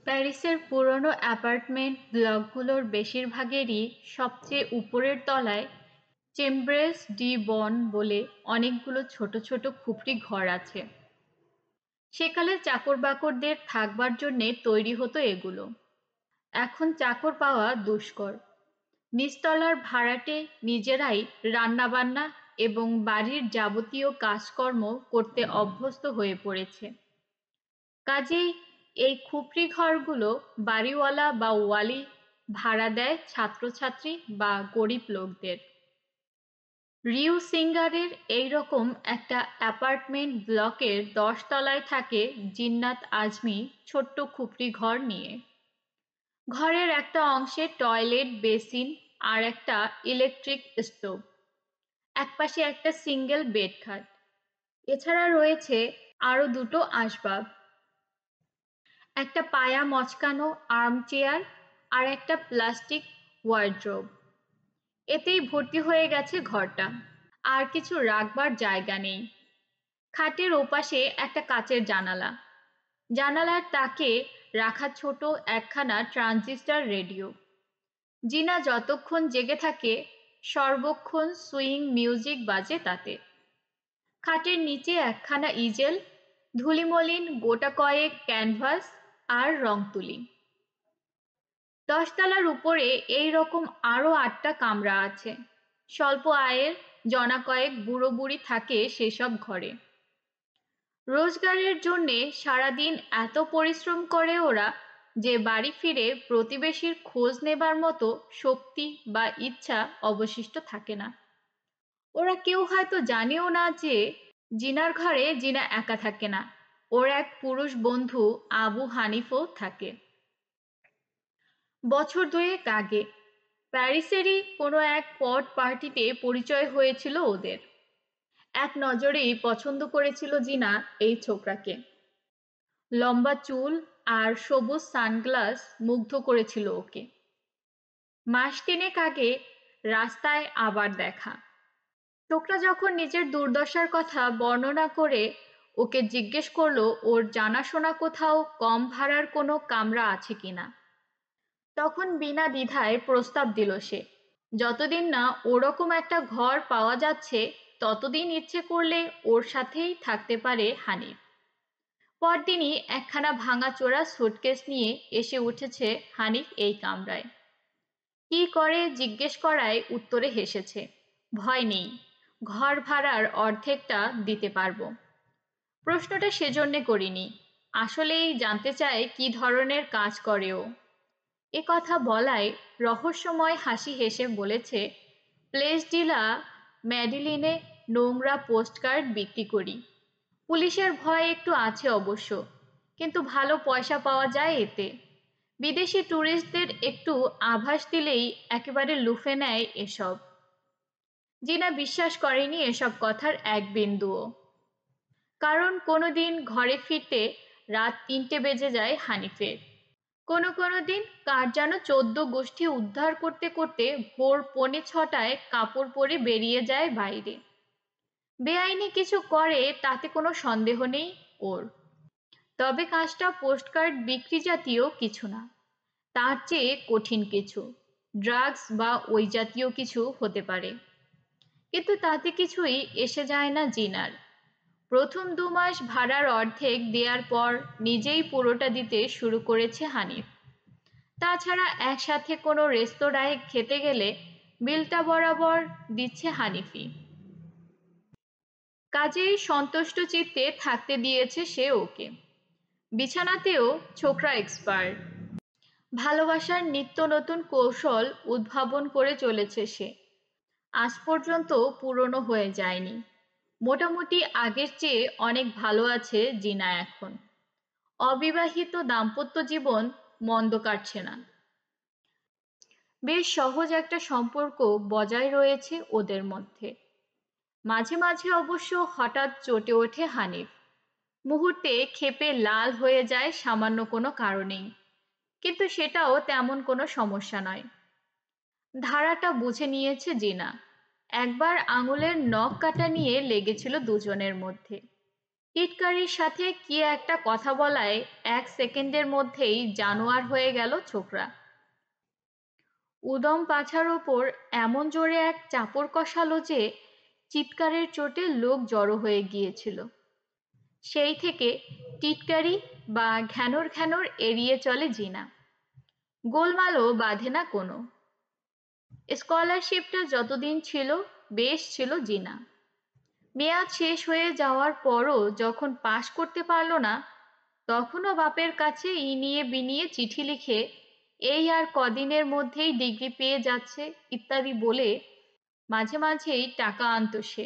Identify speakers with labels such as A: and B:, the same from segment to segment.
A: প্যারিসের পুরনো অ্যাপার্টমেন্ট ব্লকগুলোর বেশিরভাগেরই সবচেয়ে উপরের তলায় চেম্ব্রেস ডি বন বলে অনেকগুলো ছোট ছোট খুপড়ি ঘর আছে। সেকালে চাকর-বাকরদের থাকবার জন্যে তৈরি হতো এগুলো। এখন চাকর পাওয়া দুষ্কর। নিচতলার ভাড়াটে নিজেরাই রান্নাবান্না এবং বাড়ির যাবতীয় কাজকর্ম করতে অভ্যস্ত হয়ে পড়েছে। কাজেই এই খুপড়ি ঘরগুলো বাড়িওয়ালা বা ওয়ালি ভাড়া দেয় ছাত্রছাত্রী বা গরিব লোকদের। রিউ সিঙ্গারের এইরকম একটা অ্যাপার্টমেন্ট ব্লকের 10 তলায় থাকে জিন্নাত আজমি ছোট্ট খুপড়ি ঘর নিয়ে। ঘরের একটা অংশে টয়লেট, বেসিন আর একটা ইলেকট্রিক স্টোভ, একপাশে একটা সিঙ্গেল বেড খাট। এছাড়া রয়েছে আরো দুটো আসবাব, একটা পায়া মচকানো আর্মচেয়ার আর একটা প্লাস্টিক ওয়ার্ড্রোব। এতেই ভর্তি হয়ে গেছে ঘরটা। আর কিছু রাখবার জায়গা নেই। খাটের ওপাশে একটা কাচের জানালা, জানালার তাকে রাখা ছোট একখানা ট্রানজিস্টার রেডিও। জিনা যতক্ষণ জেগে থাকে সর্বক্ষণ সুইং মিউজিক বাজে তাতে। খাটের নিচে একখানা ইজেল, ধুলিমলিন গোটা কয়েক ক্যানভাস আর রং তুলি। 10 তলার উপরে এই রকম আরো 8টা কামরা আছে। স্বল্প আয়ের জনা কয়েক বুড়ো বুড়ি থাকে সেসব ঘরে। রোজগারের জন্যে সারাদিন এত পরিশ্রম করে ওরা যে বাড়ি ফিরে প্রতিবেশীর খোঁজ নেবার মতো শক্তি বা ইচ্ছা অবশিষ্ট থাকে না। ওরা কেউ হয়তো জানেও না যে জিনার ঘরে জিনা একা থাকে না, ওর এক পুরুষ বন্ধু আবু হানিফও থাকে। বছর দুয়েক আগে প্যারিসেরই কোনো এক পট পার্টিতে পরিচয় হয়েছিল ওদের। এক নজরেই পছন্দ করেছিল জিনা এই ছোকরাকে। লম্বা চুল আর সবুজ সানগ্লাস মুগ্ধ করেছিল ওকে। মাস তিনেক আগে রাস্তায় আবার দেখা। ছোকরা যখন নিজের দুর্দশার কথা বর্ণনা করে ওকে জিজ্ঞেস করলো ওর জানাশোনা কোথাও কম ভাড়ার কোনো কামরা আছে কিনা, তখন বিনা দ্বিধায় প্রস্তাব দিল সে। যতদিন না ওরকম একটা ঘর পাওয়া যাচ্ছে ততদিন ইচ্ছে করলে ওর সাথেই থাকতে পারে হানিফ। পরদিনই একখানা ভাঙাচোরা সুটকেস নিয়ে এসে উঠেছে হানিফ এই কামরায়। কি করে জিজ্ঞেস করায় উত্তরে হেসেছে, ভয় নেই, ঘর ভাড়ার অর্ধেকটা দিতে পারবো। প্রশ্নটা সেজন্যে করিনি, আসলেই জানতে চায় কি ধরনের কাজ করে ও। এ কথা বলায় রহস্যময় হাসি হেসে বলেছে, প্লেস ডিলা ম্যাডিলিনে নোংরা পোস্টকার্ড বিক্রি করি। পুলিশের ভয় একটু আছে অবশ্য, কিন্তু ভালো পয়সা পাওয়া যায় এতে। বিদেশি ট্যুরিস্টদের একটু আভাস দিলেই একেবারে লুফে নেয় এসব। জিনা বিশ্বাস করেনি এসব কথার এক বিন্দুও। কারণ কোনোদিন ঘরে ফিরতে রাত 3টে বেজে যায় হানিফের। কোনো দিন কার যেন 14 গোষ্ঠী উদ্ধার করতে করতে ভোর 5:45 কাপড় পরে বেরিয়ে যায় বাইরে। বেআইনি কিছু করে তাতে কোনো সন্দেহ নেই ওর। তবে কাজটা পোস্টকার্ড বিক্রি জাতীয় কিছু না, তার চেয়ে কঠিন কিছু, ড্রাগস বা ওই জাতীয় কিছু হতে পারে। কিন্তু তাতে কিছুই এসে যায় না জিনার। প্রথম 2 মাস ভাড়ার অর্ধেক দেওয়ার পর নিজেই পুরোটা দিতে শুরু করেছে হানিফ। তাছাড়া একসাথে কোনো রেস্তোরাঁয় খেতে গেলে বিলটা বরাবর দিচ্ছে হানিফই। কাজেই সন্তুষ্ট চিত্তে থাকতে দিয়েছে সে ওকে। বিছানাতেও ছোকরা এক্সপার্ট। ভালোবাসার নিত্য নতুন কৌশল উদ্ভাবন করে চলেছে সে। আজ পর্যন্ত পুরনো হয়ে যায়নি। মোটামুটি আগের চেয়ে অনেক ভালো আছে জিনা এখন। অবিবাহিত দাম্পত্য জীবন মন্দ কাটছে না। বেশ সহজ একটা সম্পর্ক বজায় রয়েছে ওদের মধ্যে। মাঝে মাঝে অবশ্য হঠাৎ চটে ওঠে হানিফ। মুহূর্তে ক্ষেপে লাল হয়ে যায় সামান্য কোনো কারণেই, কিন্তু সেটাও তেমন কোনো সমস্যা নয়। ধারাটা বুঝে নিয়েছে জিনা। একবার আঙুলের নখ কাটা নিয়ে লেগেছিল দুজনের মধ্যে। টিটকারির সাথে কি একটা কথা বলায় 1 সেকেন্ডের মধ্যেই জানোয়ার হয়ে গেল ছোকরা। উদম পাছার ওপর এমন জোরে এক চাপড় কষালো যে চিৎকারের চোটে লোক জড়ো হয়ে গিয়েছিল। সেই থেকে টিটকারি বা ঘ্যানর ঘ্যানর এড়িয়ে চলে জিনা। গোলমালও বাধে না কোনো। স্কলারশিপটা যতদিন ছিল বেশ ছিল জিনা। মেয়াদ শেষ হয়ে যাওয়ার পরও যখন পাশ করতে পারল না, তখনও বাপের কাছে ইনিয়ে বিনিয়ে চিঠি লিখে এই আর কদিনের মধ্যেই ডিগ্রি পেয়ে যাচ্ছে ইত্যাদি বলে মাঝে মাঝেই টাকা আনত সে।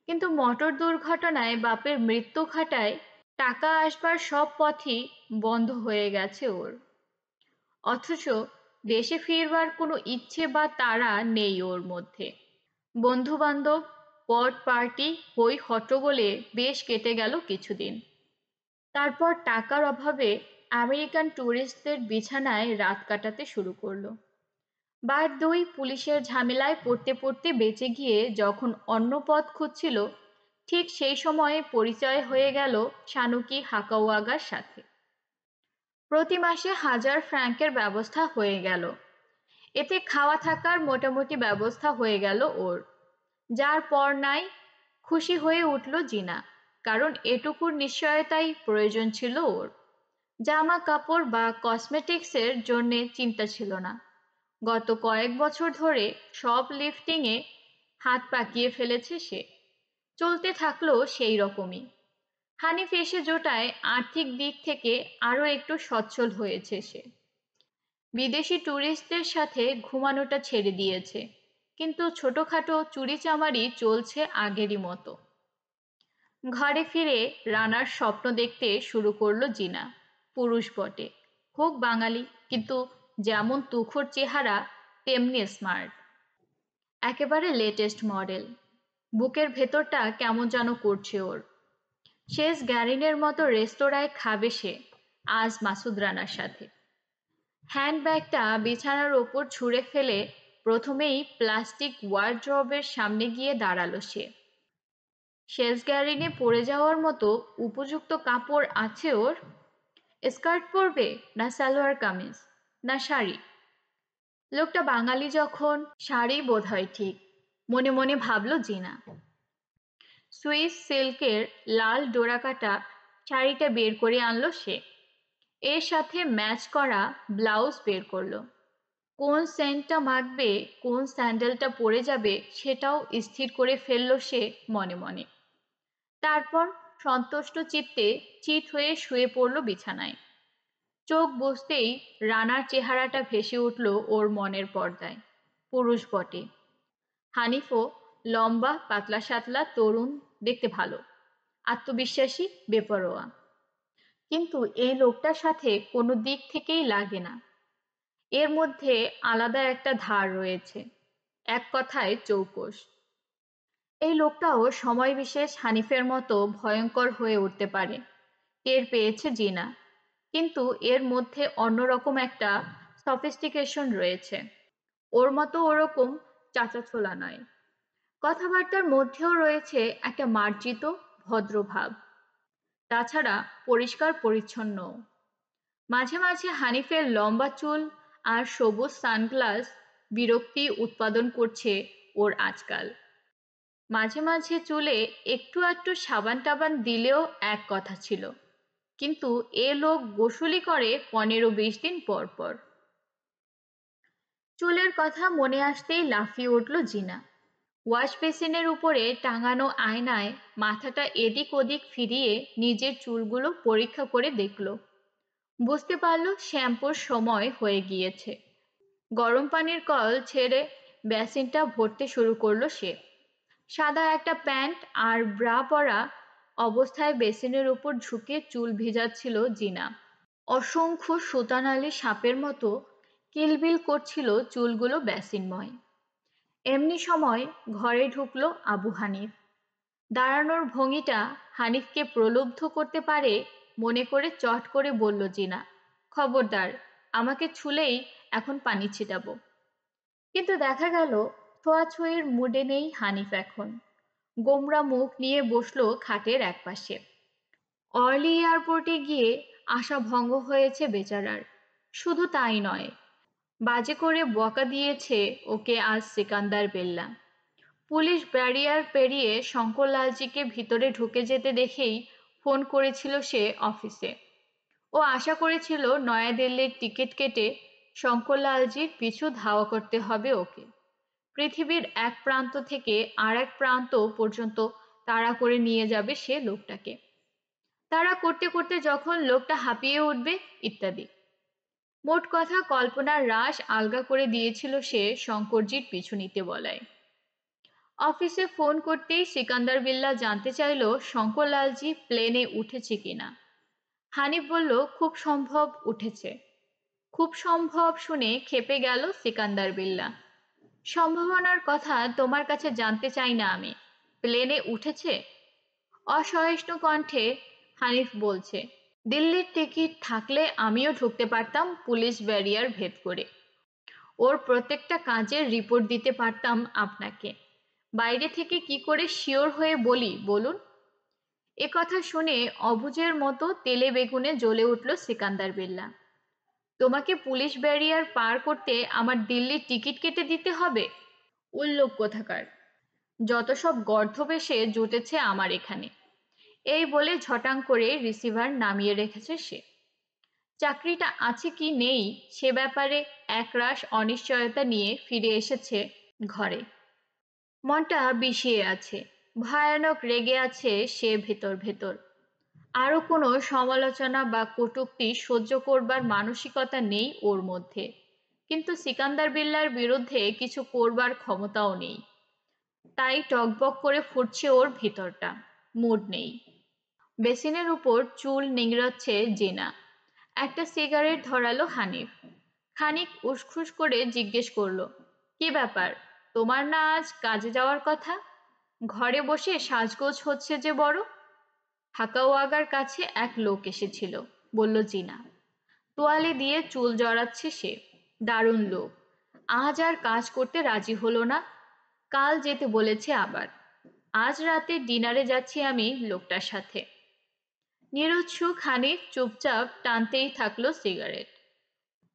A: কিন্তু মোটর দুর্ঘটনায় বাপের মৃত্যু ঘটায় টাকা আসবার সব পথই বন্ধ হয়ে গেছে ওর। অথচ দেশে ফিরবার কোনো ইচ্ছে বা তাড়া নেই ওর মধ্যে। বন্ধু বান্ধব, পট পার্টি, হই হট্টগোলে বেশ কেটে গেল কিছুদিন। তারপর টাকার অভাবে আমেরিকান ট্যুরিস্টদের বিছানায় রাত কাটাতে শুরু করলো। বার দুই পুলিশের ঝামেলায় পড়তে পড়তে বেঁচে গিয়ে যখন অন্য পথ খুঁজছিল, ঠিক সেই সময়ে পরিচয় হয়ে গেল শানুকি হাকাওয়াগার সাথে। প্রতি মাসে 1000 ফ্র্যাঙ্কের ব্যবস্থা হয়ে গেল। এতে খাওয়া থাকার মোটামুটি ব্যবস্থা হয়ে গেল ওর। যার পর নাই খুশি হয়ে উঠল জিনা, কারণ এটুকুর নিশ্চয়তাই প্রয়োজন ছিল ওর। জামা কাপড় বা কসমেটিক্সের জন্যে চিন্তা ছিল না। গত কয়েক বছর ধরে সব লিফটিংয়ে হাত পাকিয়ে ফেলেছে সে। চলতে থাকলো সেই রকমই। হানিফ এসে জোটায় আর্থিক দিক থেকে আরও একটু সচ্ছল হয়েছে সে। বিদেশি ট্যুরিস্টদের সাথে ঘুমানোটা ছেড়ে দিয়েছে, কিন্তু ছোটখাটো চুরিচামারি চলছে আগেরই মতো। ঘরে ফিরে রানার স্বপ্ন দেখতে শুরু করলো জিনা। পুরুষ বটে, হোক বাঙালি, কিন্তু যেমন তুখোর চেহারা তেমনি স্মার্ট। একেবারে লেটেস্ট মডেল। বুকের ভেতরটা কেমন যেন করছে ওর। শেষ গ্যারিনের মতো রেস্তোরাঁয় খাবে সে আজ মাসুদ রানার সাথে। হ্যান্ডব্যাগটা বিছানার ওপর ছুঁড়ে ফেলে প্রথমেই প্লাস্টিক ওয়ার্ড্রবের সামনে গিয়ে দাঁড়ালো সে। শেষ গ্যারিনে পড়ে যাওয়ার মতো উপযুক্ত কাপড় আছে ওর? স্কার্ট পরবে, না সালোয়ার কামিজ, না শাড়ি? লোকটা বাঙালি যখন, শাড়ি বোধহয় ঠিক, মনে মনে ভাবল জিনা। সুইস সিল্কের লাল ডোরাকাটা শাড়িটা বের করে আনলো সে। এর সাথে ম্যাচ করা ব্লাউজ বের করলো। কোন সেন্টটা মাখবে, কোন স্যান্ডেলটা পরে যাবে সেটাও স্থির করে ফেললো সে মনে মনে। তারপর সন্তুষ্ট চিত্তে চিত হয়ে শুয়ে পড়ল বিছানায়। চোখ বুজতেই রানার চেহারাটা ভেসে উঠল ওর মনের পর্দায়। পুরুষ বটে। হানিফও লম্বা, পাতলা সাতলা, তরুণ, দেখতে ভালো, আত্মবিশ্বাসী, বেপরোয়া। কিন্তু এই লোকটার সাথে কোনো দিক থেকেই লাগে না। এর মধ্যে আলাদা একটা ধার রয়েছে, এক কথায় চৌকস। এই লোকটাও সময় বিশেষ হানিফের মতো ভয়ঙ্কর হয়ে উঠতে পারে, টের পেয়েছে জিনা। কিন্তু এর মধ্যে অন্যরকম একটা সফিস্টিকেশন রয়েছে। ওর মতো ওরকম চাঁচাছোলা নয়। কথাবার্তার মধ্যেও রয়েছে একটা মার্জিত ভদ্রভাব। তাছাড়া পরিষ্কার পরিচ্ছন্ন। মাঝে মাঝে হানিফের লম্বা চুল আর সবুজ সানগ্লাস বিরক্তি উৎপাদন করছে ওর আজকাল। মাঝে মাঝে চুলে একটু একটু সাবান টাবান দিলেও এক কথা ছিল, কিন্তু এ লোক গোসুলি করে 15-20 দিন পর পর। চুলের কথা মনে আসতেই লাফিয়ে উঠল জিনা। ওয়াশ বেসিনের উপরে টাঙানো আয়নায় মাথাটা এদিক ওদিক ফিরিয়ে নিজের চুলগুলো পরীক্ষা করে দেখল। বুঝতে পারল শ্যাম্পুর সময় হয়ে গিয়েছে। গরম পানির কল ছেড়ে বেসিনটা ভরতে শুরু করলো সে। সাদা একটা প্যান্ট আর ব্রা পরা অবস্থায় বেসিনের উপর ঝুঁকে চুল ভিজাচ্ছিল জিনা। অসংখ্য সুতানালি সাপের মতো কিলবিল করছিল চুলগুলো বেসিনময়। এমনি সময় ঘরে ঢুকলো আবু হানিফ। দাঁড়ানোর ভঙ্গিটা হানিফকে প্রলুব্ধ করতে পারে মনে করে চট করে বলল জিনা, খবরদার, আমাকে ছুলেই এখন পানি ছিটাবো। কিন্তু দেখা গেল ছোঁয়াছুঁয়ির মুডে নেই হানিফ এখন। গোমরা মুখ নিয়ে বসলো খাটের একপাশে। অর্লি এয়ারপোর্টে গিয়ে আশা ভঙ্গ হয়েছে বেচারার। শুধু তাই নয়, বাজে করে বকা দিয়েছে ওকে আজ সিকান্দার বিল্লা। পুলিশ ব্যারিয়ার পেরিয়ে শঙ্করলালজিকে ভিতরে ঢুকে যেতে দেখেই ফোন করেছিল সে অফিসে। ও আশা করেছিল নয়াদিল্লির টিকিট কেটে শঙ্করলালজির পিছু ধাওয়া করতে হবে ওকে। পৃথিবীর এক প্রান্ত থেকে আর এক প্রান্ত পর্যন্ত তাড়া করে নিয়ে যাবে সে লোকটাকে। তাড়া করতে করতে যখন লোকটা হাঁপিয়ে উঠবে ইত্যাদি। মোট কথা কল্পনার রাশ আলগা করে দিয়েছিল সে শঙ্করজির পিছু নিতে বলায়। অফিসে ফোন করতেই সিকান্দার বিল্লা জানতে চাইল শঙ্করলালজি প্লেনে উঠেছে কিনা। হানিফ বলল খুব সম্ভব উঠেছে। খুব সম্ভব শুনে ক্ষেপে গেল সিকান্দার বিল্লা। সম্ভাবনার কথা তোমার কাছে জানতে চাই না আমি। প্লেনে উঠেছে? অসহিষ্ণু কণ্ঠে হানিফ বলছে, দিল্লির টিকিট থাকলে আমিও ঢুকতে পারতাম পুলিশ ব্যারিয়ার ভেদ করে। ওর প্রত্যেকটা কাজের রিপোর্ট দিতে পারতাম আপনাকে। বাইরে থেকে কি করে শিওর হয়ে বলি বলুন? এ কথা শুনে অবুঝের মতো তেলে বেগুনে জ্বলে উঠল সিকান্দার বিল্লা। তোমাকে পুলিশ ব্যারিয়ার পার করতে আমার দিল্লির টিকিট কেটে দিতে হবে? উল্লোক কোথাকার! যত সব গর্ধবেশে জুটেছে আমার এখানে। এই বলে ঝটাং করে রিসিভার নামিয়ে রেখেছে সে। চাকরিটা আছে কি নেই সে ব্যাপারে একরাশ অনিশ্চয়তা নিয়ে ফিরে এসেছে ঘরে। মনটা বিষিয়ে আছে, ভয়ানক রেগে আছে সে ভেতর ভেতর। আরও কোনো সমালোচনা বা কটূক্তি সহ্য করবার মানসিকতা নেই ওর মধ্যে, কিন্তু সিকান্দার বিল্লার বিরুদ্ধে কিছু করবার ক্ষমতাও নেই। তাই টকবক করে ফুটছে ওর ভিতরটা, মুড নেই। বেসিনের উপর চুল নিংড়াচ্ছে জিনা। একটা সিগারেট ধরালো হানিফ। খানিক উসখুস করে জিজ্ঞেস করলো, কি ব্যাপার, তোমার না আজ কাজে যাওয়ার কথা? ঘরে বসে সাজগোজ হচ্ছে যে বড়। হাকাওয়াগার কাছে এক লোক এসেছিল, বলল জিনা। তোয়ালে দিয়ে চুল জড়াচ্ছে সে। দারুণ লোক। আজ আর কাজ করতে রাজি হলো না। কাল যেতে বলেছে আবার। আজ রাতে ডিনারে যাচ্ছি আমি লোকটার সাথে। নিরুৎসুক হানিফ চুপচাপ টানতেই থাকলো সিগারেট।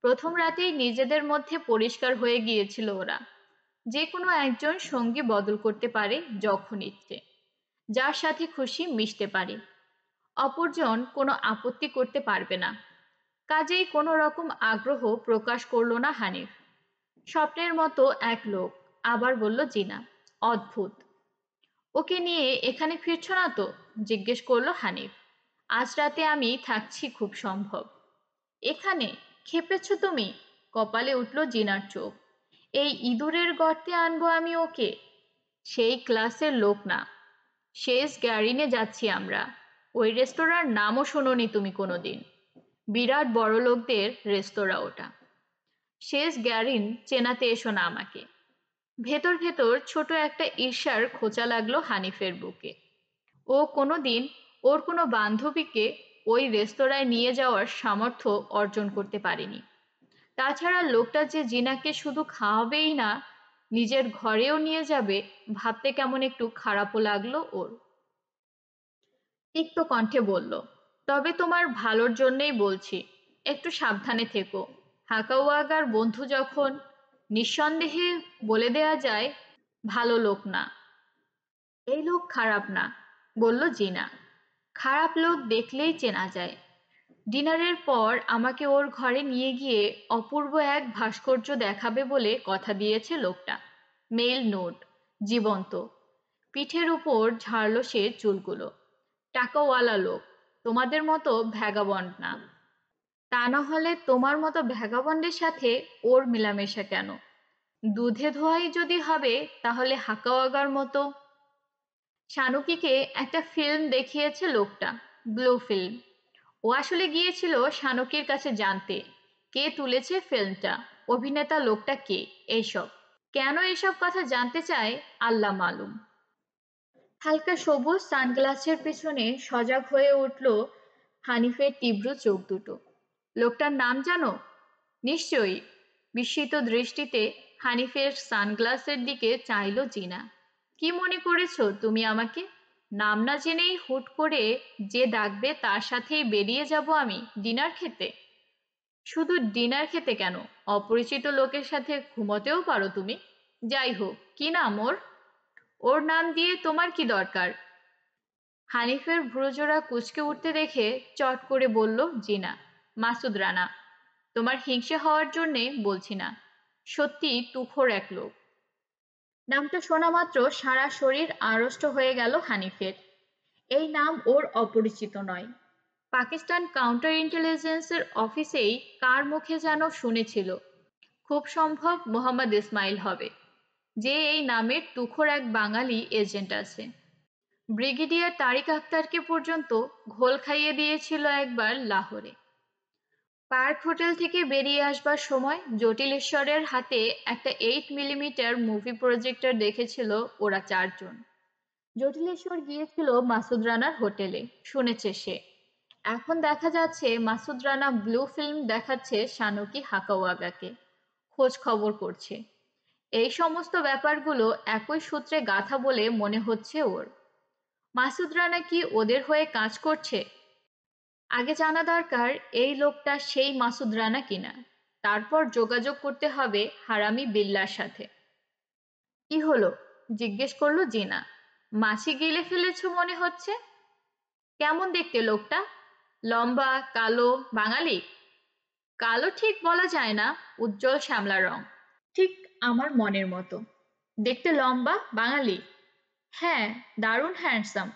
A: প্রথম রাতেই নিজেদের মধ্যে পরিষ্কার হয়ে গিয়েছিল ওরা। যে কোনো একজন সঙ্গী বদল করতে পারে যখন ইচ্ছে, যার সাথে খুশি মিশতে পারে। অপরজন কোনো আপত্তি করতে পারবে না। কাজেই কোনো রকম আগ্রহ প্রকাশ করল না হানিফ। স্বপ্নের মতো এক লোক, আবার বলল জিনা। অদ্ভুত। ওকে নিয়ে এখানে ফিরছ না তো? জিজ্ঞেস করলো হানিফ। আজ রাতে আমি থাকছি খুব সম্ভব। এখানে? খেপেছ তুমি? কপালে উঠল জিনার চোখ। এই ইঁদুরের গর্তে আনবো আমি ওকে? সেই ক্লাসের লোক না। শেষ গ্যারিনে যাচ্ছি আমরা। ওই রেস্তোরাঁর নামও শোনোনি তুমি কোনোদিন। বিরাট বড়লোকদের রেস্তোরাঁ ওটা। শেষ গ্যারিন চেনাতে এসো না আমাকে। ভেতর ভেতর ছোট একটা ঈর্ষার খোঁচা লাগলো হানিফের বুকে। ও কোনোদিন ওর কোনো বান্ধবীকে ওই রেস্তোরাঁয় নিয়ে যাওয়ার সামর্থ্য অর্জন করতে পারেনি। তাছাড়া লোকটা যে জিনাকে শুধু খাওয়াবেই না, নিজের ঘরেও নিয়ে যাবে, ভাবতে কেমন একটু খারাপও লাগলো ওর। তিক্ত কণ্ঠে বলল, তবে তোমার ভালোর জন্যেই বলছি, একটু সাবধানে থেকো। হাকাওয়াগার বন্ধু যখন, নিঃসন্দেহে বলে দেয়া যায় ভালো লোক না। এই লোক খারাপ না, বলল জিনা। খারাপ লোক দেখলেই চেনা যায়। ডিনারের পর আমাকে ওর ঘরে নিয়ে গিয়ে অপূর্ব এক ভাস্কর্য দেখাবে বলে কথা দিয়েছে লোকটা। মেইল নোট, জীবন্ত। পিঠের উপর ঝাড়ল সে চুলগুলো। টাকাওয়ালা লোক, তোমাদের মতো ভ্যাগাবন্ড না। তা না হলে তোমার মতো ভ্যাগাবন্ডের সাথে ওর মেলামেশা কেন? দুধে ধোয়াই যদি হবে তাহলে হাকাওয়াগার মতো। শানুকিকে একটা ফিল্ম দেখিয়েছে লোকটা, ব্লু ফিল্ম। ও আসলে গিয়েছিল শানুকির কাছে জানতে কে তুলেছে ফিল্মটা, অভিনেতা লোকটা কে, এইসব। কেন এসব কথা জানতে চায় আল্লাহ মালুম। হালকা সবুজ সানগ্লাসের পেছনে সজাগ হয়ে উঠল হানিফের তীব্র চোখ দুটো। লোকটার নাম জানো? নিশ্চয়ই। বিস্মিত দৃষ্টিতে হানিফের সানগ্লাসের দিকে চাইল জিনা। কি মনে করেছো তুমি আমাকে? নাম না জেনেই হুট করে যে ডাকবে তার সাথেই বেরিয়ে যাব আমি ডিনার খেতে? শুধু ডিনার খেতে কেন, অপরিচিত লোকের সাথে ঘুমোতেও পারো তুমি। যাই হোক, কি নাম ওর? ওর নাম দিয়ে তোমার কি দরকার? হানিফের ভ্রুজোড়া কুঁচকে উঠতে দেখে চট করে বলল জিনা, মাসুদ রানা। তোমার হিংসে হওয়ার জন্যে বলছি না, সত্যি তুখোর এক লোক। নামটা শোনা মাত্র সারা শরীর আড়ষ্ট হয়ে গেল হানিফের। এই নাম ওর অপরিচিত নয়। পাকিস্তান কাউন্টার ইন্টেলিজেন্সের অফিসেই কার মুখে যেন শুনেছিল, খুব সম্ভব মোহাম্মদ ইসমাইল হবে, যে এই নামের তুখোর এক বাঙালি এজেন্ট আছে। ব্রিগেডিয়ার তারিক আক্তারকে পর্যন্ত ঘোল খাইয়ে দিয়েছিল একবার লাহোরে। পার্ক হোটেল থেকে বেরিয়ে আসবার সময় জটিলেশ্বরের হাতে একটা 8 মিলিমিটার মুভি প্রজেক্টর দেখেছিল ওরা চারজন। জটিলেশ্বর গিয়েছিল মাসুদ রানার হোটেলে, শুনেছে সে। এখন দেখা যাচ্ছে মাসুদ রানা ব্লু ফিল্ম দেখাচ্ছে শানকি হাকাওয়াগাকে, খোঁজ খবর করছে। এই সমস্ত ব্যাপারগুলো একই সূত্রে গাঁথা বলে মনে হচ্ছে ওর। মাসুদ রানা কি ওদের হয়ে কাজ করছে? আগে জানা দরকার এই লোকটা সেই মাসুদ রানা কিনা, তারপর যোগাযোগ করতে হবে হারামি বিল্লার সাথে। কি হলো? জিজ্ঞেস করলো জিনা। মাছি গিলে ফেলেছ মনে হচ্ছে। কেমন দেখতে লোকটা? লম্বা, কালো, বাঙালি? কালো ঠিক বলা যায় না, উজ্জ্বল শ্যামলা রং, ঠিক আমার মনের মতো। দেখতে লম্বা, বাঙালি? হ্যাঁ, দারুণ হ্যান্ডসাম।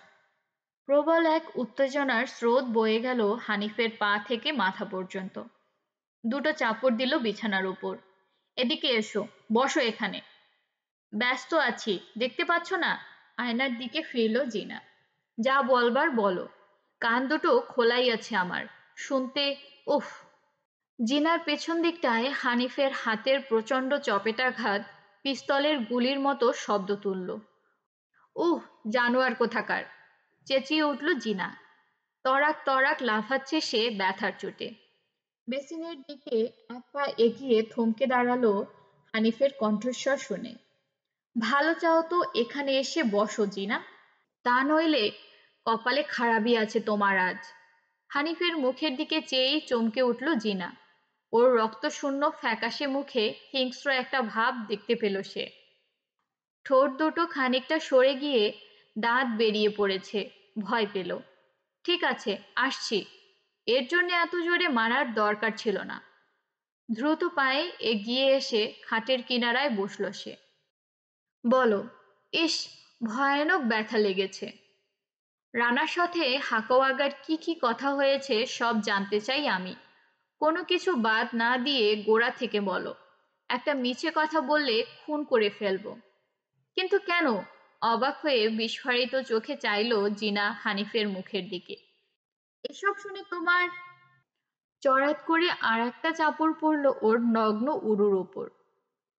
A: প্রবল এক উত্তেজনার স্রোত বয়ে গেল হানিফের পা থেকে মাথা পর্যন্ত। দুটো চাপড় দিল বিছানার উপর। এদিকে এসো, বসো এখানে। ব্যস্ত আছি, দেখতে পাচ্ছ না? আয়নার দিকে ফিরল জিনা। যা বলবার বলো, কান দুটো খোলাই আছে আমার, শুনতে। উফ। জিনার পেছন দিকটায় হানিফের হাতের প্রচণ্ড চপেটাঘাত পিস্তলের গুলির মতো শব্দ তুলল। উহ, জানোয়ার কোথাকার! চেঁচিয়ে উঠল জিনা। তড়াক তড়াক লাফাচ্ছে সে ব্যথার চোটে। বেসিনের দিকে এক পা এগিয়ে থমকে দাঁড়ালো হানিফের কণ্ঠস্বর শুনে। ভালো চাও তো এখানে এসে বসো জিনা, তা নইলে কপালে খারাপই আছে তোমার আজ। হানিফের মুখের দিকে চেয়েই চমকে উঠল জিনা। ওর রক্তশূন্য ফ্যাকাশে মুখে হিংস্র একটা ভাব দেখতে পেল সে। ঠোঁট দুটো খানিকটা সরে গিয়ে দাঁত বেরিয়ে পড়েছে, ভয় পেল। ঠিক আছে, আসছি। এর জন্য এত জোরে মারার দরকার ছিল না। দ্রুত পায়ে এগিয়ে এসে খাটের কিনারায় বসল সে। বলো। ইস, ভয়ানক ব্যথা লেগেছে। রানার সাথে হাকাওয়াগার কি কি কথা হয়েছে সব জানতে চাই আমি। কোনো কিছু বাদ না দিয়ে গোড়া থেকে বলো। একটা মিছে কথা বললে খুন করে ফেলবো। কিন্তু কেন? অবাক হয়ে বিস্ফারিত চোখে চাইল জিনা হানিফের মুখের দিকে। এসব শুনে তোমার? চড়াত করে আর একটা চাপড় পড়ল ওর নগ্ন উরুর ওপর।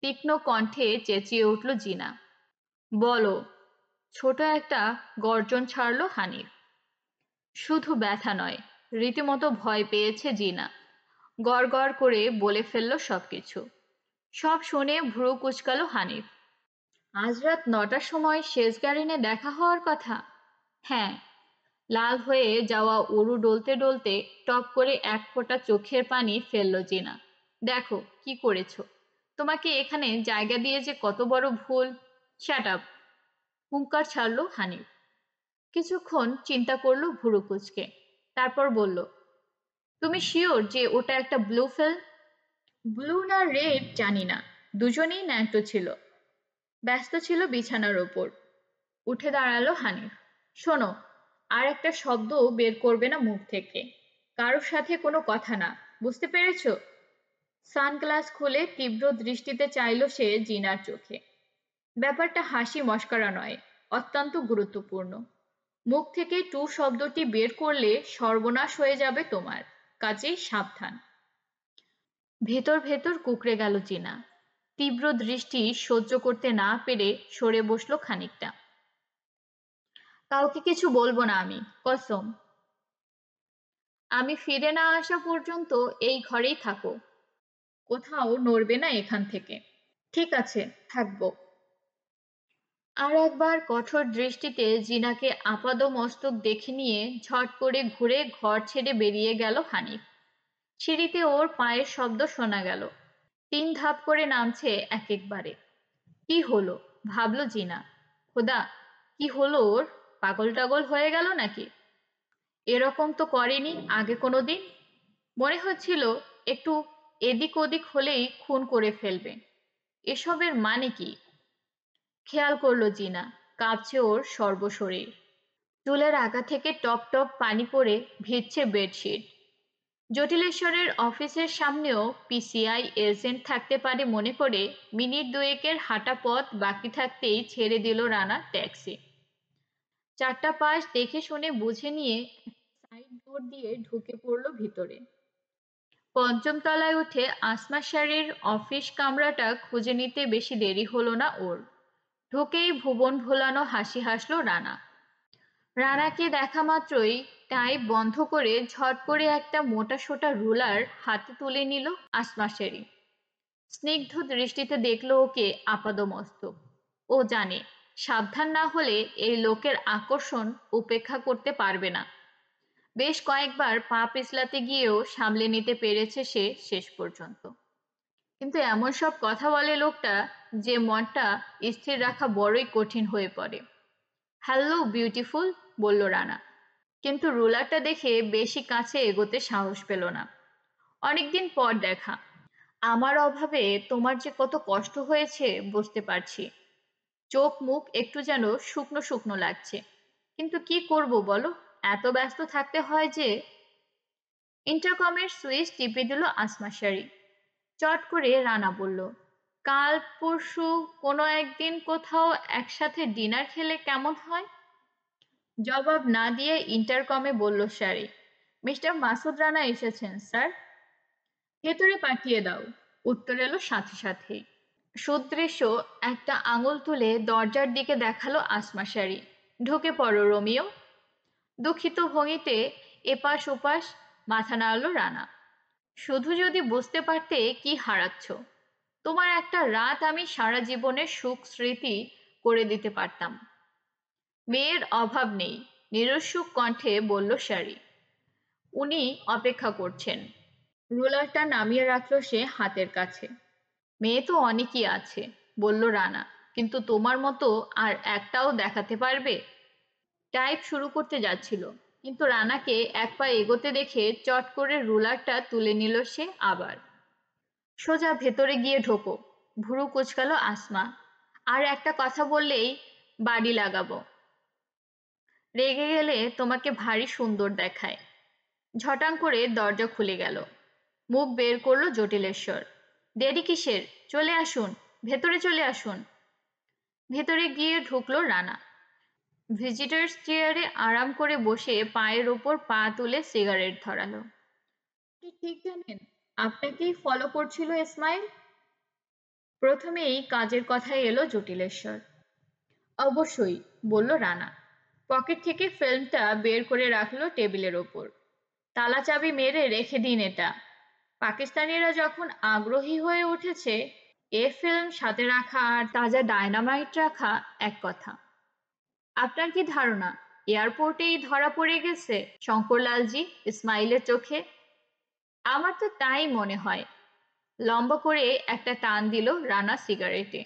A: তীক্ষ্ণ কণ্ঠে চেঁচিয়ে উঠল জিনা। বলো। ছোট একটা গর্জন ছাড়ল হানিফ। শুধু ব্যথা নয়, রীতিমতো ভয় পেয়েছে জিনা। গড় গড় করে বলে ফেলল সবকিছু। সব শুনে ভ্রু কুঁচকাল হানিফ। আজ রাত 9টার সময় শেষ গাড়িনে দেখা হওয়ার কথা। হ্যাঁ। লাল হয়ে যাওয়া উরু ডলতে ডলতে টপ করে এক ফোঁটা চোখের পানি ফেলল জিনা। দেখো কি করেছো। তোমাকে এখানে জায়গা দিয়ে যে কত বড় ভুল। Shut up! হুঙ্কার ছাড়ল হানিফ। কিছুক্ষণ চিন্তা করলো ভুরু কুঁচকে, তারপর বলল, তুমি শিওর যে ওটা একটা ব্লু ফিল্ম? ব্লু না রেড জানি না, দুজনেই ন্যাংটো ছিল। ব্যস্ত ছিল বিছানার ওপর। উঠে দাঁড়ালো হানিফ। শোনো, আর একটা শব্দও বের করবে না মুখ থেকে। কারোর সাথে কোনো কথা না, বুঝতে পেরেছো? সানগ্লাস খুলে তীব্র দৃষ্টিতে চাইল সে জিনার চোখে। ব্যাপারটা হাসি মশকরা নয়, অত্যন্ত গুরুত্বপূর্ণ। মুখ থেকে টু শব্দটি বের করলে সর্বনাশ হয়ে যাবে তোমার, কাজেই সাবধান। ভেতর ভেতর কুঁকড়ে গেল জিনা। তীব্র দৃষ্টি সহ্য করতে না পেরে সরে বসলো খানিকটা। কাউকে কিছু বলবো না আমি, কসম। আমি ফিরে না আসা পর্যন্ত এই ঘরেই থাকো, কোথাও নড়বে না এখান থেকে। ঠিক আছে, থাকবো। আর একবার কঠোর দৃষ্টিতে জিনাকে আপাদমস্তক দেখে নিয়ে ঝট করে ঘুরে ঘর ছেড়ে বেরিয়ে গেল হানিফ। সিঁড়িতে ওর পায়ের শব্দ শোনা গেল। 3 ধাপ করে নামছে এক একবারে। কি হলো ভাবল জিনা। খোদা, কি হলো ওর? পাগল টাগল হয়ে গেল নাকি? এরকম তো করেনি আগে কোনোদিন। মনে হচ্ছিল একটু এদিক ওদিক হলেই খুন করে ফেলবে। এসবের মানে কি? খেয়াল করলো জিনা, কাঁপছে ওর সর্বশরীর। চুলের আগা থেকে টপ টপ পানি পড়ে ভিজছে বেডশিট। জটিলেশ্বরের অফিসের সামনেও পিসিআই এজেন্ট থাকতে পারে মনে করে মিনিট দুয়েকের হাঁটা পথ বাকি থাকতেই ছেড়ে দিল রানা ট্যাক্সি। 4টা পাশ দেখে শুনে বুঝে নিয়ে সাইড ডোর দিয়ে ঢুকে পড়ল ভিতরে। পঞ্চম তলায় উঠে আসমা শাড়ির অফিস কামরাটা খুঁজে নিতে বেশি দেরি হলো না ওর। ঢুকেই ভুবন ভোলানো হাসি হাসল রানা। রানাকে দেখা মাত্রই টাইপ বন্ধ করে ঝট করে একটা মোটাসোটা রুলার হাতে তুলে নিল আসমা শেরি। স্নিগ্ধ দৃষ্টিতে দেখল ওকে আপাদমস্তক। ও জানে সাবধান না হলে এই লোকের আকর্ষণ উপেক্ষা করতে পারবে না। বেশ কয়েকবার পা পিছলাতে গিয়েও সামলে নিতে পেরেছে সে শেষ পর্যন্ত। কিন্তু এমন সব কথা বলে লোকটা যে মনটা স্থির রাখা বড়ই কঠিন হয়ে পড়ে। হ্যালো বিউটিফুল, বলল রানা, কিন্তু রুলারটা দেখে বেশি কাছে এগোতে সাহস পেল না। অনেকদিন পর দেখা। আমার অভাবে তোমার যে কত কষ্ট হয়েছে বুঝতে পারছি। চোখ মুখ একটু যেন শুকনো শুকনো লাগছে, কিন্তু কি করব বলো, এত ব্যস্ত থাকতে হয় যে। ইন্টারকমের সুইচ টিপে দিল আসমা শাড়ি। চট করে রানা বলল, কাল পরশু কোনো একদিন কোথাও একসাথে ডিনার খেলে কেমন হয়? জবাব না দিয়ে ইন্টারকমে বলল শাড়ি, মিস্টার মাসুদ রানা এসেছেন স্যার। ভেতরে পাঠিয়ে দাও, উত্তর এলো সাথে সাথেই। সুদৃশ্য একটা আঙুল তুলে দরজার দিকে দেখালো আসমা শাড়ি। ঢুকে পড়ো রোমিও। দুঃখিত ভঙ্গিতে এপাশ ওপাশ মাথা নাড়ল রানা। শুধু যদি বুঝতে পারতে কি হারাচ্ছ। তোমার একটা রাত আমি সারা জীবনের সুখ স্মৃতি করে দিতে পারতাম। মেয়ের অভাব নেই, নিরুৎসুক কণ্ঠে বলল শাড়ি। উনি অপেক্ষা করছেন। রুলারটা নামিয়ে রাখলো সে হাতের কাছে। মেয়ে তো অনেকই আছে, বলল রানা, কিন্তু তোমার মতো আর একটাও দেখাতে পারবে? টাইপ শুরু করতে যাচ্ছিল, কিন্তু রানাকে এক পা এগোতে দেখে চট করে রুলারটা তুলে নিল সে আবার। সোজা ভেতরে গিয়ে ঢোকো, ভুরু কুঁচকালো আসমা। আর একটা কথা বললেই বাড়ি লাগাবো। রেগে গেলে তোমাকে ভারী সুন্দর দেখায়। ঝটাং করে দরজা খুলে গেল। মুখ বের করলো জটিলেশ্বর। দেরি কিসের? চলে আসুন, ভেতরে চলে আসুন। ভেতরে গিয়ে ঢুকলো রানা। ভিজিটার্স চেয়ারে আরাম করে বসে পায়ের ওপর পা তুলে সিগারেট ধরালো। আপনি ঠিক জানেন আপনাকেই ফলো করছিল ইসমাইল? প্রথমেই কাজের কথায় এলো জটিলেশ্বর। অবশ্যই, বলল রানা। পকেট থেকে ফিল্মটা বের করে রাখলো টেবিলের ওপর। তালা চাবি মেরে রেখে দিন এটা। পাকিস্তানিরা যখন আগ্রহী হয়ে উঠেছে, এ ফিল্ম সাথে রাখা আর তাজা ডায়নামাইট রাখা এক কথা। আপনার কি ধারণা এয়ারপোর্টেই ধরা পড়ে গেছে শঙ্করলালজি ইসমাইলের চোখে? আমার তো তাই মনে হয়। লম্বা করে একটা টান দিল রানা সিগারেটে।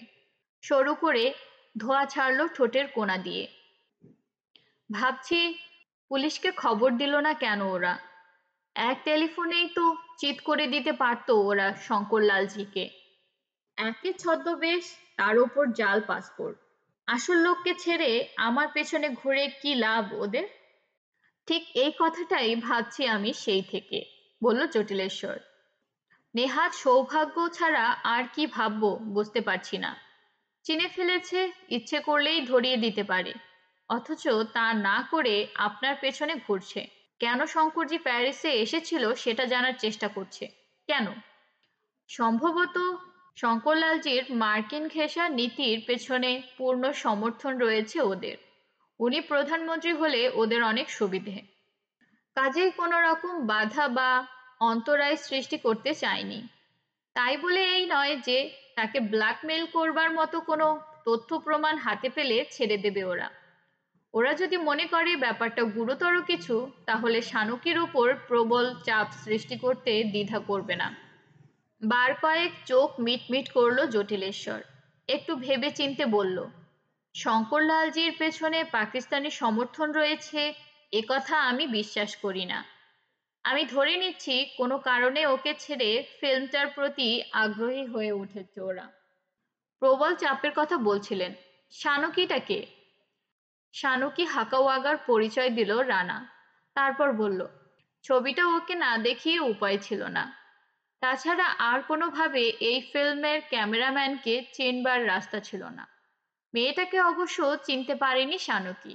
A: সরু করে ধোঁয়া ছাড়লো ঠোঁটের কোণা দিয়ে। ভাবছি পুলিশকে খবর দিল না কেন ওরা? এক টেলিফোনেই তো চিৎ করে দিতে পারতো ওরা শঙ্করলালজিকে। একে ছদ্মবেশ, তার ওপর জাল পাসপোর্ট। আসল লোককে ছেড়ে আমার পেছনে ঘুরে কি লাভ ওদের? ঠিক এই কথাটাই ভাবছি আমি সেই থেকে, বলল জটিলেশ্বর। নেহাত সৌভাগ্য ছাড়া আর কি ভাববো বুঝতে পারছি না। চিনে ফেলেছে, ইচ্ছে করলেই ধরিয়ে দিতে পারে, অথচ তা না করে আপনার পেছনে ঘুরছে। কেন শঙ্করজি প্যারিসে এসেছিল সেটা জানার চেষ্টা করছে। কেন? সম্ভবত শঙ্করলালজির মার্কিন ঘেঁষা নীতির পেছনে পূর্ণ সমর্থন রয়েছে ওদের। উনি প্রধানমন্ত্রী হলে ওদের অনেক সুবিধে। কাজেই কোনো রকম বাধা বা অন্তরায় সৃষ্টি করতে চায়নি। তাই বলে এই নয় যে তাকে ব্ল্যাকমেইল করবার মতো কোনো তথ্য প্রমাণ হাতে পেলে ছেড়ে দেবে ওরা। ওরা যদি মনে করে ব্যাপারটা গুরুতর কিছু, তাহলে শানকির উপর প্রবল চাপ সৃষ্টি করতে দ্বিধা করবে না। বার কয়েক চোখ মিটমিট করল জটিলেশ্বর। একটু ভেবে চিনতে বলল, শঙ্করলালজির পেছনে পাকিস্তানি সমর্থন রয়েছে একথা আমি বিশ্বাস করি না। আমি ধরে নিচ্ছি কোনো কারণে ওকে ছেড়ে ফিল্মটার প্রতি আগ্রহী হয়ে উঠেছে ওরা। প্রবল চাপের কথা বলছিলেন। শানকিটা কে? শানকি হাকাওয়াগার পরিচয় দিল রানা। তারপর বলল, ছবিটা ওকে না দেখিয়ে উপায় ছিল না। তাছাড়া আর কোনোভাবে এই ফিল্মের ক্যামেরাম্যানকে চেনবার রাস্তা ছিল না। মেয়েটাকে অবশ্য চিনতে পারেনি শানকি,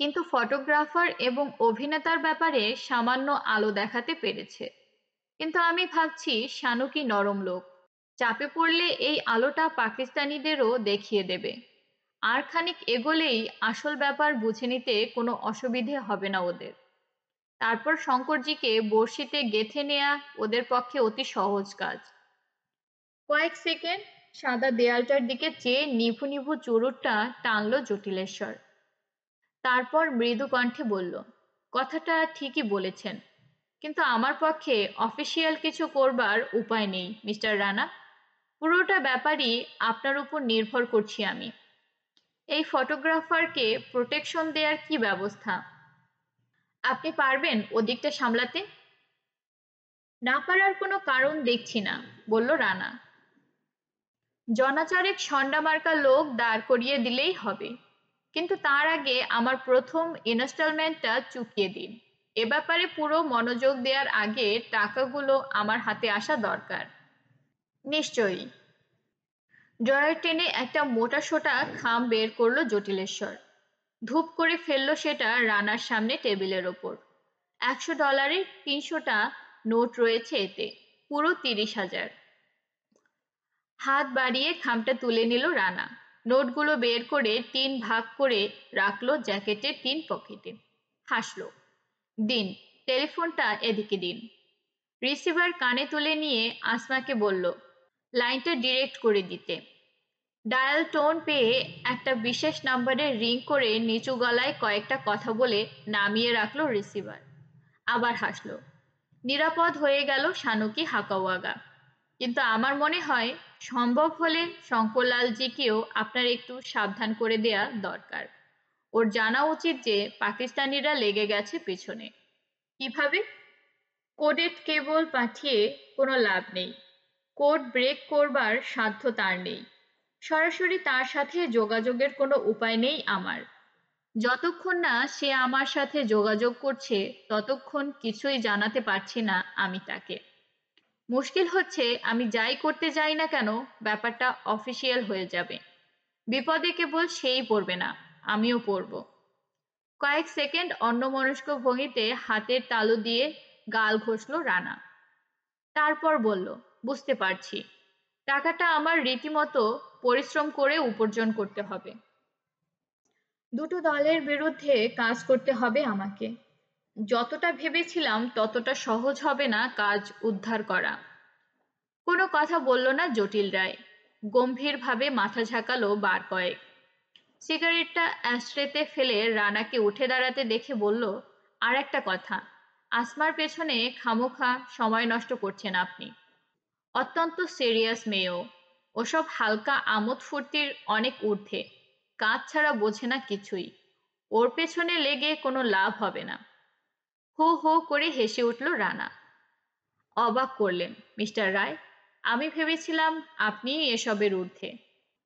A: কিন্তু ফটোগ্রাফার এবং অভিনেতার ব্যাপারে সামান্য আলো দেখাতে পেরেছে। কিন্তু আমি ভাবছি শানকি নরম লোক, চাপে পড়লে এই আলোটা পাকিস্তানিদেরও দেখিয়ে দেবে। আর খানিক এগোলেই আসল ব্যাপার বুঝে নিতে কোনো অসুবিধে হবে না ওদের। তারপর শঙ্করজিকে বড়শিতে গেঁথে নেয়া ওদের পক্ষে অতি সহজ কাজ। কয়েক সেকেন্ড সাদা দেয়ালটার দিকে চেয়ে নিভু নিভু চুরুটটা টানল জটিলেশ্বর। তারপর মৃদু কণ্ঠে বলল, কথাটা ঠিকই বলেছেন, কিন্তু আমার পক্ষে অফিসিয়াল কিছু করবার উপায় নেই মিস্টার রানা। পুরোটা ব্যাপারই আপনার উপর নির্ভর করছি আমি। এই ফটোগ্রাফারকে প্রোটেকশন দেওয়ার কি ব্যবস্থা? আপনি পারবেন ওদিকটা সামলাতে? না পারার কোনো কারণ দেখছি না, বলল রানা। জনাচারেক ছন্ডা-মার্কা লোক দাঁড় করিয়ে দিলেই হবে। কিন্তু তার আগে আমার প্রথম ইনস্টলমেন্টটা চুকিয়ে দিন। এ ব্যাপারে পুরো মনোযোগ দেওয়ার আগে টাকাগুলো আমার হাতে আসা দরকার। নিশ্চয়ই। ড্রয়ার টেনে একটা মোটাসোটা খাম বের করল জটিলেশ্বর। ধূপ করে ফেলল সেটা রানার সামনে টেবিলের ওপর। $100 300টা নোট রয়েছে এতে, পুরো 30,000। হাত বাড়িয়ে খামটা তুলে নিল রানা। নোটগুলো বের করে 3 ভাগ করে রাখলো জ্যাকেটের 3 পকেটে। হাসল। দিন, টেলিফোনটা এদিকে দিন। রিসিভার কানে তুলে নিয়ে আসমাকে বলল, লাইনটা ডিরেক্ট করে দিতে। ডায়াল টোন পেয়ে একটা বিশেষ নাম্বারে রিং করে নিচু গলায় কয়েকটা কথা বলে নামিয়ে রাখলো রিসিভার। আবার হাসল। নিরাপদ হয়ে গেল শানকি হাকাওয়াগা। কিন্তু আমার মনে হয় সম্ভব হলে শঙ্করলালজিকেও আপনার একটু সাবধান করে দেয়া দরকার। ওর জানা উচিত যে পাকিস্তানিরা লেগে গেছে পেছনে। কিভাবে? কোডেড কেবল পাঠিয়ে কোনো লাভ নেই। কোড ব্রেক করবার সাধ্য তার নেই। সরাসরি তার সাথে যোগাযোগের কোনো উপায় নেই আমার। যতক্ষণ না সে আমার সাথে যোগাযোগ করছে ততক্ষণ কিছুই জানাতে পারছি না আমি তাকে। মুশকিল হচ্ছে আমি যাই করতে যাই না কেন ব্যাপারটা অফিসিয়াল হয়ে যাবে। বিপদে কেবল সেই পড়বে না, আমিও পড়ব। কয়েক সেকেন্ড অন্যমনস্ক ভঙ্গিতে হাতের তালু দিয়ে গাল ঘষল রানা। তারপর বলল, বুঝতে পারছি। টাকাটা আমার রীতিমতো পরিশ্রম করে উপার্জন করতে হবে। দুটো দলের বিরুদ্ধে কাজ করতে হবে আমাকে। যতটা ভেবেছিলাম ততটা সহজ হবে না কাজ উদ্ধার করা। কোনো কথা বলল না জটিল রায়। গম্ভীরভাবে মাথা ঝাঁকালো বার কয়েক। সিগারেটটা অ্যাশট্রেতে ফেলে রানাকে উঠে দাঁড়াতে দেখে বলল, আর একটা কথা, আসমার পেছনে খামোখা সময় নষ্ট করছেন আপনি। অত্যন্ত সিরিয়াস মেয়েও। ওসব হালকা আমোদ ফুর্তির অনেক ঊর্ধ্বে। কাজ ছাড়া বোঝে না কিছুই। ওর পেছনে লেগে কোনো লাভ হবে না। হো হো করে হেসে উঠল রানা। অবাক করলেন মিস্টার রায়। আমি ভেবেছিলাম আপনিই এসবের ঊর্ধ্বে।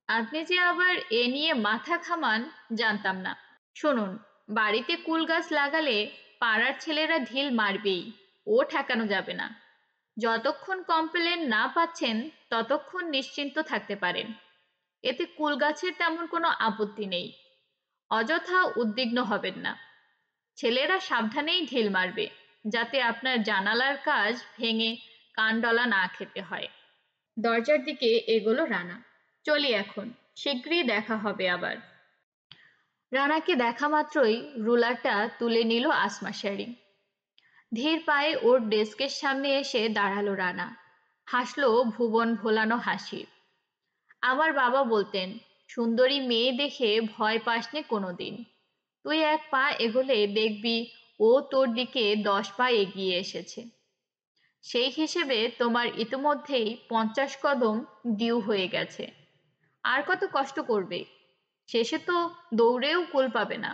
A: আপনি যে আবার এ নিয়ে মাথা ঘামান জানতাম না। শুনুন, বাড়িতে কুল গাছ লাগালে পাড়ার ছেলেরা ঢিল মারবেই, ও ঠেকানো যাবে না। যতক্ষণ কমপ্লেন না পাচ্ছেন ততক্ষণ নিশ্চিন্ত থাকতে পারেন। এতে কুল গাছের তেমন কোনো আপত্তি নেই। অযথা উদ্বিগ্ন হবেন না। ছেলেরা সাবধানেই ঢিল মারবে, যাতে আপনার জানালার কাজ ভেঙে কানডলা না খেতে হয়। দরজার দিকে এগোলো রানা। চলি এখন, শীঘ্রই দেখা হবে আবার। রানাকে দেখা মাত্রই রুলারটা তুলে নিল আসমা শেরিং। ধীর পায়ে ওর ডেস্কের সামনে এসে দাঁড়ালো রানা। হাসলো ভুবন ভোলানো হাসি। আমার বাবা বলতেন, সুন্দরী মেয়ে দেখে ভয় পাসনি কোনোদিন। তুই 1 পা এগোলে দেখবি ও তোর দিকে 10 পা এগিয়ে এসেছে। সেই হিসেবে তোমার ইতিমধ্যেই 50 কদম ডিউ হয়ে গেছে। আর কত কষ্ট করবে? শেষে তো দৌড়েও কুল পাবে না।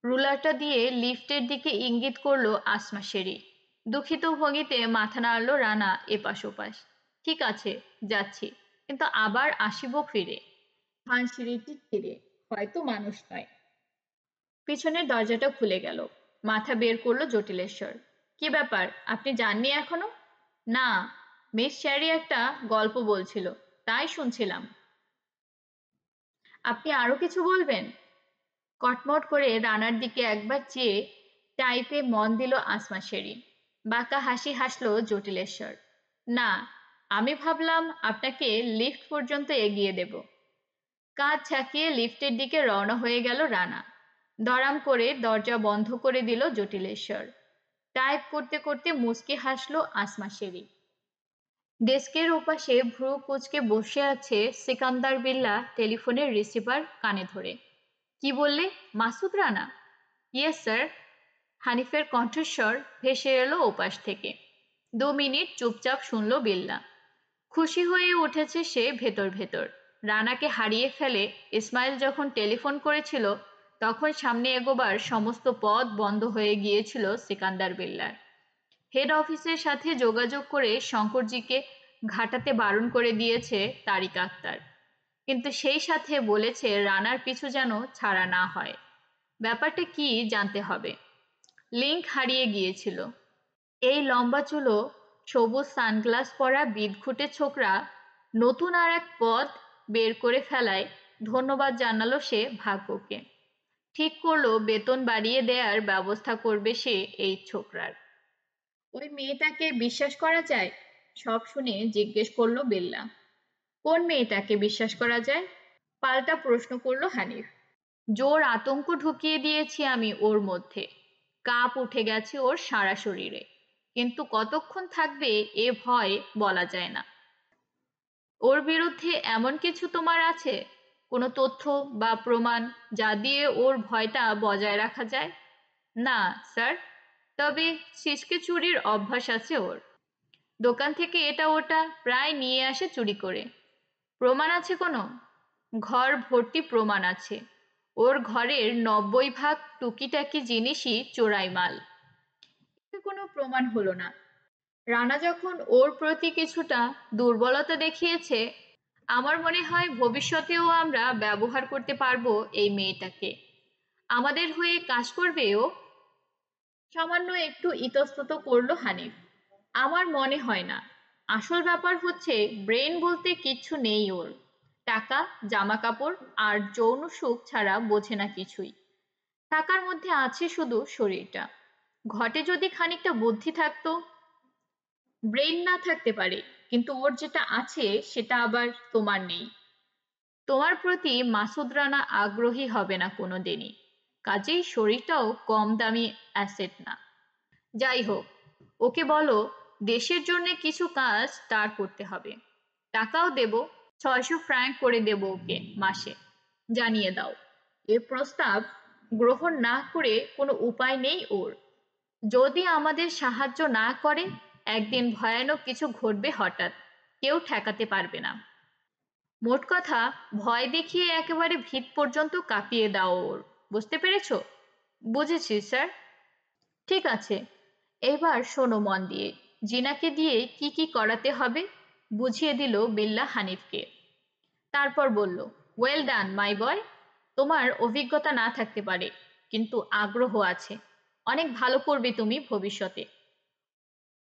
A: রুলারটা দিয়ে লিফটের দিকে ইঙ্গিত করলো আসমা শেরি। দুঃখিত ভঙ্গিতে মাথা নাড়ল রানা এপাশ ওপাশ। ঠিক আছে, যাচ্ছি, কিন্তু আবার আসিব ফিরে। খান সিঁড়িটি ধীরে, হয়তো মানুষ নয়। পিছনের দরজাটা খুলে গেল। মাথা বের করলো জটিলেশ্বর। কি ব্যাপার, আপনি যাননি এখনো? না, মিস শেরি একটা গল্প বলছিল, তাই শুনছিলাম। আপনি আরো কিছু বলবেন? কটমট করে রানার দিকে একবার চেয়ে টাইপে মন দিল আসমা শেরি। বাঁকা হাসি হাসলো জটিলেশ্বর। না, আমি ভাবলাম আপনাকে লিফট পর্যন্ত এগিয়ে দেব। কাঁধ ঝাঁকিয়ে লিফটের দিকে রওনা হয়ে গেল রানা। দড়াম করে দরজা বন্ধ করে দিল জটিলেশ্বর। টাইপ করতে করতে মুচকি হাসলো আসমা শেরি। ডেস্কের ওপাশে ভ্রু কুঁচকে বসে আছে সিকান্দার বিল্লা টেলিফোনের রিসিভার কানে ধরে। কি বললে, মাসুদ রানা? Yes sir. হানিফের কণ্ঠস্বর ভেসে এলো ওপাশ থেকে। 2 মিনিট চুপচাপ শুনল বিল্লা। খুশি হয়ে উঠেছে সে ভেতর ভেতর। রানাকে হারিয়ে ফেলে ইসমাইল যখন টেলিফোন করেছিল, তখন সামনে এগোবার সমস্ত পথ বন্ধ হয়ে গিয়েছিল সিকান্দার বিল্লার। হেড অফিসের সাথে যোগাযোগ করে শঙ্করজিকে ঘাটাতে বারণ করে দিয়েছে তারিক আক্তার, কিন্তু সেই সাথে বলেছে রানার পিছু যেন ছাড়া না হয়। ব্যাপারটা কি জানতে হবে। লিংক হারিয়ে গিয়েছিল। এই লম্বা চুলো, সবুজ সানগ্লাস পরা বিদঘুটে ছোকরা নতুন আর এক পথ বের করে ফেলায় ধন্যবাদ জানালো সে ভাগ্যকে। ঠিক করলো বেতন বাড়িয়ে দেয়ার ব্যবস্থা করবে সে এই ছোকরার। ওই মেয়েটাকে বিশ্বাস করা যায়? সব শুনে জিজ্ঞেস করলো বিল্লা। কোন মেয়েটাকে বিশ্বাস করা যায়? পাল্টা প্রশ্ন করলো হানিফ। জোর আতঙ্ক ঢুকিয়ে দিয়েছি আমি ওর মধ্যে। কাঁপ উঠে গেছে ওর সারা শরীরে, কিন্তু কতক্ষণ থাকবে এ ভয় বলা যায় না। ওর বিরুদ্ধে এমন কিছু তোমার আছে, কোনো তথ্য বা প্রমাণ যা দিয়ে ওর ভয়টা বজায় রাখা যায়? না স্যার, তবে ছিচকে চুরির অভ্যাস আছে ওর। দোকান থেকে এটা ওটা প্রায় নিয়ে আসে চুরি করে। প্রমাণ আছে কোনো? ঘর ভর্তি প্রমাণ আছে। ওর ঘরের 90 ভাগ টুকিটাকি জিনিসই চোরাই মাল। এতে কোনো প্রমাণ হলো না। রানা যখন ওর প্রতি কিছুটা দুর্বলতা দেখিয়েছে, আমার মনে হয় ভবিষ্যতেও আমরা ব্যবহার করতে পারবো এই মেয়েটাকে। আমাদের হয়ে কাজ করবে ও। সামান্য একটু ইতস্তত করলো হানিফ। আমার মনে হয় না। আসল ব্যাপার হচ্ছে ব্রেন বলতে কিচ্ছু নেই ওর। টাকা, জামা কাপড় আর যৌন সুখ ছাড়া বোঝে না কিছুই। টাকার মধ্যে আছে শুধু শরীরটা। ঘটে যদি খানিকটা বুদ্ধি থাকতো। ব্রেন না থাকতে পারে, কিন্তু ওর যেটা আছে সেটা আবার তোমার নেই। তোমার প্রতি মাসুদ রানা আগ্রহী হবে না কোনোদিনই। কাজেই শরীরটাও কম দামি অ্যাসেট না। যাই হোক, ওকে বলো দেশের জন্য কিছু কাজ তার করতে হবে। টাকাও দেব, 600 ফ্র্যাঙ্ক করে দেব ওকে মাসে। জানিয়ে দাও। এ প্রস্তাব গ্রহণ না করে কোনো উপায় নেই ওর। যদি আমাদের সাহায্য না করে, একদিন ভয়ানক কিছু ঘটবে হঠাৎ, কেউ ঠেকাতে পারবে না। মোট কথা, ভয় দেখিয়ে একেবারে ভিত পর্যন্ত কাঁপিয়ে দাও ওর। বুঝতে পেরেছো? বুঝেছি স্যার। ঠিক আছে, এবার শোনো মন দিয়ে। জিনাকে দিয়ে কি কি করাতে হবে বুঝিয়ে দিল বিল্লা হানিফকে। তারপর বলল, ওয়েল ডান মাই বয়। তোমার অভিজ্ঞতা না থাকতে পারে, কিন্তু আগ্রহ আছে। অনেক ভালো করবে তুমি ভবিষ্যতে।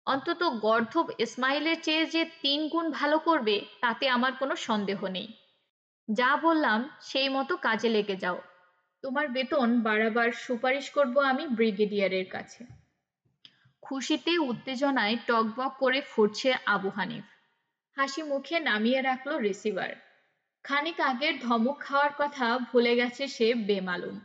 A: অন্তত গর্ধব ইসমাইলের চেয়ে যে 3 গুণ ভালো করবে তাতে আমার কোনো সন্দেহ নেই। যা বললাম সেই মতো কাজে লেগে যাও। তোমার বেতন বাড়াবার সুপারিশ করব আমি ব্রিগেডিয়ারের কাছে। খুশিতে উত্তেজনায় টগবগ করে ফুটছে আবু হানিফ। হাসি মুখে নামিয়ে রাখলো রিসিভার। খানিক আগের ধমক খাওয়ার কথা ভুলে গেছে সে বেমালুম।